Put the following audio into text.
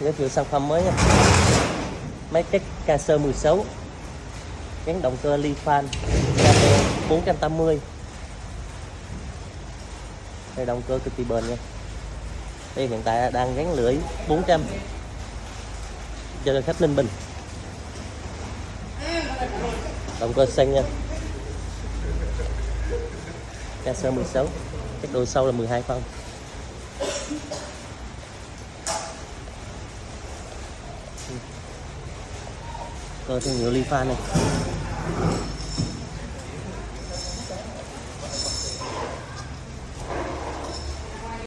Giới thiệu sản phẩm mới nha. Máy cắt Caser 16 gắn động cơ ly fan Camel 480. Đây động cơ cực kỳ bền nha. Đây hiện tại đang gắn lưỡi 400 cho khách Ninh Bình. Động cơ xanh nha. Caser 16, cái độ sâu là 12 phân. Cơ thương hiệu ly fan này.